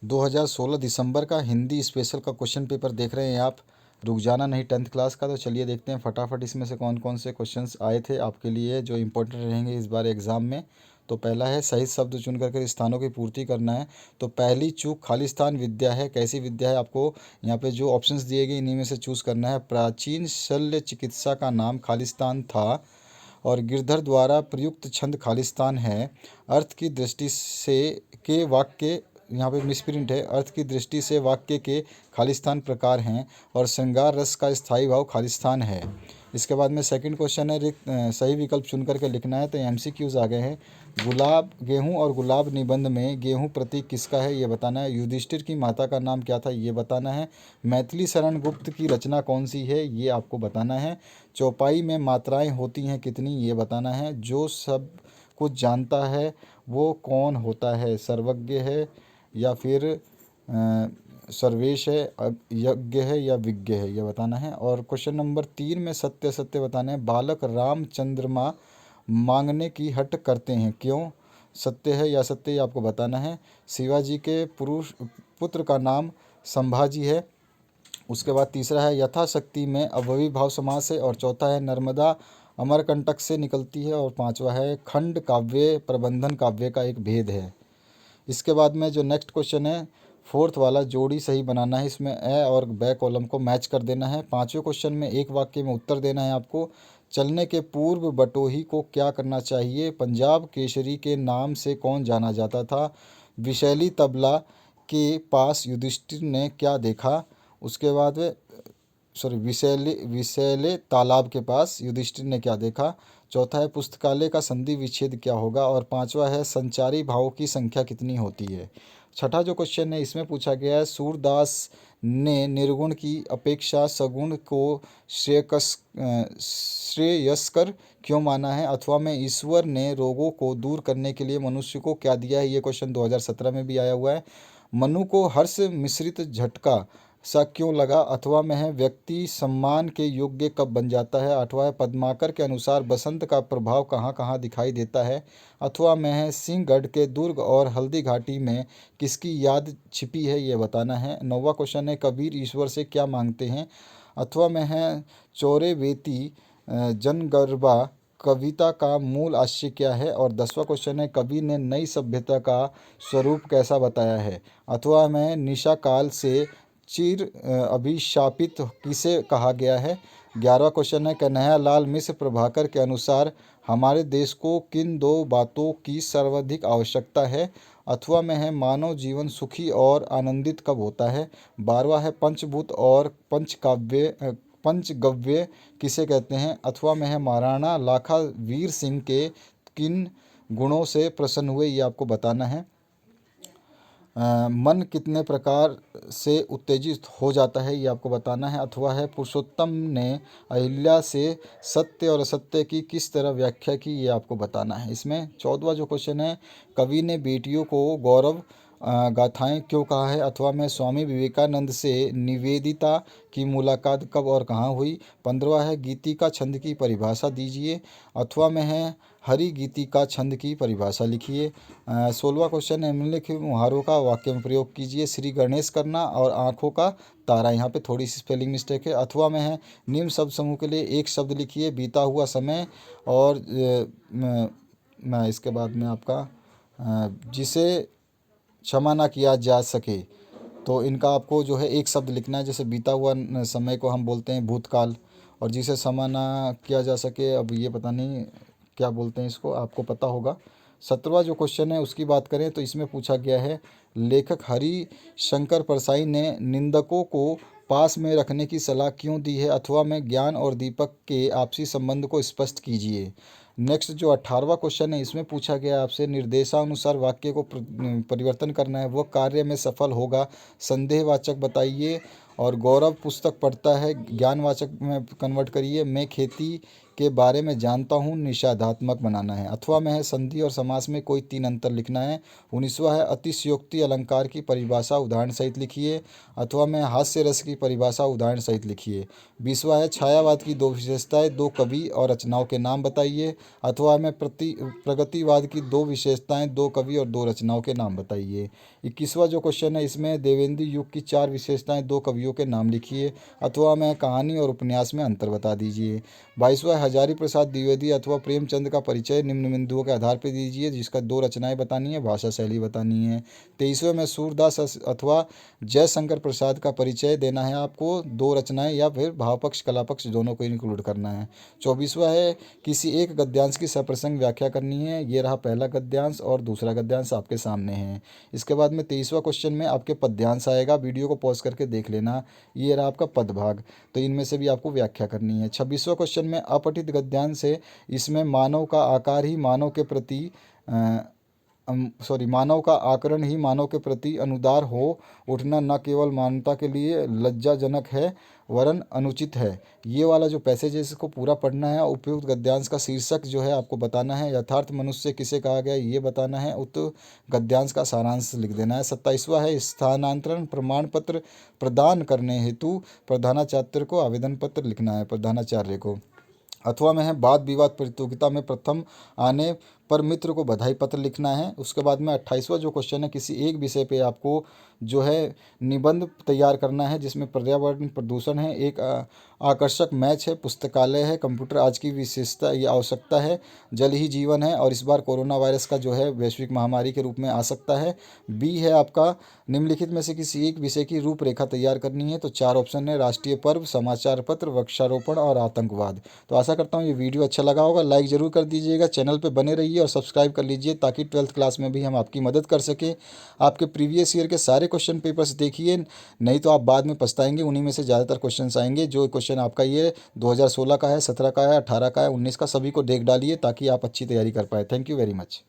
2016 दिसंबर का हिंदी स्पेशल का question paper देख रहे हैं आप। रुक जाना नहीं 10th क्लास का। तो चलिए देखते हैं फटाफट इसमें से कौन कौन से क्वेश्चंस आए थे आपके लिए जो इम्पोर्टेंट रहेंगे इस बार एग्ज़ाम में। तो पहला है सही शब्द चुन करके स्थानों की पूर्ति करना है। तो पहली चूक खालिस्तान विद्या है। कैसी विद्या है आपको यहाँ पे जो ऑप्शंस दिए गए इन्हीं में से चूज़ करना है। प्राचीन शल्य चिकित्सा का नाम खालिस्तान था और गिरधर द्वारा प्रयुक्त छंद खालिस्तान है। अर्थ की दृष्टि से के वाक्य यहाँ पे मिसप्रिंट है। अर्थ की दृष्टि से वाक्य के खालिस्तान प्रकार हैं और श्रृंगार रस का स्थायी भाव खालिस्तान है। इसके बाद में सेकंड क्वेश्चन है सही विकल्प चुन करके लिखना है। तो एमसीक्यूज आ गए हैं। गुलाब गेहूं और गुलाब निबंध में गेहूं प्रतीक किसका है ये बताना है। युधिष्ठिर की माता का नाम क्या था ये बताना है। मैथिली शरण गुप्त की रचना कौन सी है ये आपको बताना है। चौपाई में मात्राएं होती हैं कितनी ये बताना है। जो सब कुछ जानता है वो कौन होता है, सर्वज्ञ है या फिर सर्वेश है, यज्ञ है या विज्ञ है, ये बताना है। और क्वेश्चन नंबर 3 में सत्य सत्य बताना है। बालक राम चंद्रमा मांगने की हट करते हैं क्यों, सत्य है या सत्य ये आपको बताना है। शिवाजी के पुरुष पुत्र का नाम संभाजी है। उसके बाद तीसरा है यथाशक्ति में अव्ययीभाव समास है। और चौथा है नर्मदा अमरकंटक से निकलती है। और पांचवा है खंड काव्य प्रबंधन काव्य का एक भेद है। इसके बाद में जो नेक्स्ट क्वेश्चन है फोर्थ वाला जोड़ी सही बनाना है। इसमें ए और बै कॉलम को मैच कर देना है। पांचवें क्वेश्चन में एक वाक्य में उत्तर देना है आपको। चलने के पूर्व बटोही को क्या करना चाहिए। पंजाब केसरी के नाम से कौन जाना जाता था। विशैली तबला के पास युधिष्ठिर ने क्या देखा। उसके बाद विशैले विशैले तालाब के पास युधिष्ठिर ने क्या देखा। चौथा है पुस्तकालय का संधि विच्छेद क्या होगा। और पांचवा है संचारी भावों की संख्या कितनी होती है। छठा जो क्वेश्चन है इसमें पूछा गया है सूरदास ने निर्गुण की अपेक्षा सगुण को श्रेयस्कर क्यों माना है। अथवा में ईश्वर ने रोगों को दूर करने के लिए मनुष्य को क्या दिया है। ये क्वेश्चन 2017 में भी आया हुआ है। मनु को हर्ष मिश्रित झटका सा क्यों लगा। अथवा में है व्यक्ति सम्मान के योग्य कब बन जाता है। आठवां है पद्माकर के अनुसार बसंत का प्रभाव कहाँ कहाँ दिखाई देता है। अथवा में है सिंहगढ़ के दुर्ग और हल्दी घाटी में किसकी याद छिपी है ये बताना है। नौवां क्वेश्चन है कबीर ईश्वर से क्या मांगते हैं। अथवा में है चौरे वेती जनगर्भा कविता का मूल आशय क्या है। और 10वां क्वेश्चन है कवि ने नई सभ्यता का स्वरूप कैसा बताया है। अथवा में निशा काल से चिर अभिशापित किसे कहा गया है। 11वां क्वेश्चन है कन्हैया लाल मिश्र प्रभाकर के अनुसार हमारे देश को किन दो बातों की सर्वाधिक आवश्यकता है। अथवा में है मानव जीवन सुखी और आनंदित कब होता है। 12वां है पंचभूत और पंचगव्य किसे कहते हैं। अथवा में है महाराणा लाखा वीर सिंह के किन गुणों से प्रसन्न हुए ये आपको बताना है। मन कितने प्रकार से उत्तेजित हो जाता है ये आपको बताना है। अथवा है पुरुषोत्तम ने अहिल्या से सत्य और असत्य की किस तरह व्याख्या की ये आपको बताना है। इसमें 14वां जो क्वेश्चन है कवि ने बेटियों को गौरव गाथाएं क्यों कहा है। अथवा में स्वामी विवेकानंद से निवेदिता की मुलाकात कब और कहाँ हुई। 15वां है गीतिका छंद की परिभाषा दीजिए। अथवा में है हरि गीतिका छंद की परिभाषा लिखिए। 16वां क्वेश्चन है निम्नलिखित मुहावरों का वाक्य में प्रयोग कीजिए। श्री गणेश करना और आँखों का तारा, यहाँ पे थोड़ी सी स्पेलिंग मिस्टेक है। अथवा में है निम्न शब्द समूह के लिए एक शब्द लिखिए। बीता हुआ समय और मैं इसके बाद में आपका जिसे क्षमा ना किया जा सके, तो इनका आपको जो है एक शब्द लिखना है। जैसे बीता हुआ समय को हम बोलते हैं भूतकाल, और जिसे क्षमा ना किया जा सके अब ये पता नहीं क्या बोलते हैं, इसको आपको पता होगा। 17वां जो क्वेश्चन है उसकी बात करें तो इसमें पूछा गया है लेखक हरि शंकर परसाई ने निंदकों को पास में रखने की सलाह क्यों दी है। अथवा में ज्ञान और दीपक के आपसी संबंध को स्पष्ट कीजिए। नेक्स्ट जो 18वां क्वेश्चन है इसमें पूछा गया आपसे निर्देशानुसार वाक्य को परिवर्तन करना है। वह कार्य में सफल होगा, संदेहवाचक बताइए। और गौरव पुस्तक पढ़ता है, ज्ञानवाचक में कन्वर्ट करिए। मैं खेती के बारे में जानता हूँ निषेधात्मक बनाना है। अथवा में है संधि और समास में कोई 3 अंतर लिखना है। 19वां है अतिशयोक्ति अलंकार की परिभाषा उदाहरण सहित लिखिए। अथवा में हास्य रस की परिभाषा उदाहरण सहित लिखिए। 20वां है छायावाद की 2 विशेषताएं, 2 कवि और रचनाओं के नाम बताइए। अथवा में प्रगतिवाद की 2 विशेषताएं, 2 कवि और 2 रचनाओं के नाम बताइए। 21वां जो क्वेश्चन है इसमें देवेंद्र युग की 4 विशेषताएं, 2 कवियों के नाम लिखिए। अथवा में कहानी और उपन्यास में अंतर बता दीजिए। 22वां हजारी प्रसाद द्विवेदी अथवा प्रेमचंद का परिचय निम्न बिंदुओं के आधार पर दीजिए, जिसका 2 रचनाएं बतानी है, भाषा शैली बतानी है। 23वें में सूरदास अथवा जयशंकर प्रसाद का परिचय देना है आपको, 2 रचनाएं या फिर भावपक्ष कलापक्ष दोनों को इंक्लूड करना है। 24वां है किसी एक गद्यांश की सप्रसंग व्याख्या करनी है। ये रहा पहला गद्यांश और दूसरा गद्यांश आपके सामने है। इसके बाद में 23वां क्वेश्चन में आपके पद्यांश आएगा, वीडियो को पॉज करके देख लेना। ये रहा आपका पदभाग, तो इनमें से भी आपको व्याख्या करनी है। 26वां क्वेश्चन में अपठित गद्यांश है, इसमें मानव का आकार ही मानव के प्रति मानव का आकरण ही मानव के प्रति अनुदार हो उठना न केवल मानवता के लिए लज्जाजनक है वरन अनुचित है। ये वाला जो पैसेज है इसको पूरा पढ़ना है। उपयुक्त गद्यांश का शीर्षक जो है आपको बताना है। यथार्थ मनुष्य किसे कहा गया ये बताना है। उक्त गद्यांश का सारांश लिख देना है। 27वां है स्थानांतरण प्रमाण पत्र प्रदान करने हेतु प्रधानाचार्य को आवेदन पत्र लिखना है, प्रधानाचार्य को। अथवा में है वाद विवाद प्रतियोगिता में प्रथम आने पर मित्र को बधाई पत्र लिखना है। उसके बाद में 28वां जो क्वेश्चन है किसी एक विषय पे आपको जो है निबंध तैयार करना है, जिसमें पर्यावरण प्रदूषण है, एक आकर्षक मैच है, पुस्तकालय है, कंप्यूटर आज की विशेषता या आवश्यकता है, जल ही जीवन है और इस बार कोरोना वायरस का जो है वैश्विक महामारी के रूप में आ सकता है। बी है आपका निम्नलिखित में से किसी एक विषय की रूपरेखा तैयार करनी है। तो 4 ऑप्शन है राष्ट्रीय पर्व, समाचार पत्र, वृक्षारोपण और आतंकवाद। तो आशा करता हूँ ये वीडियो अच्छा लगा होगा। लाइक ज़रूर कर दीजिएगा, चैनल पर बने रहिए और सब्सक्राइब कर लीजिए ताकि 12th क्लास में भी हम आपकी मदद कर सकें। आपके प्रीवियस ईयर के सारे क्वेश्चन पेपर्स देखिए, नहीं तो आप बाद में पछताएंगे। उन्हीं में से ज़्यादातर क्वेश्चंस आएंगे। जो क्वेश्चन आपका ये 2016 का है, 17 का है, 18 का है, 19 का, सभी को देख डालिए ताकि आप अच्छी तैयारी कर पाए। Thank you very much.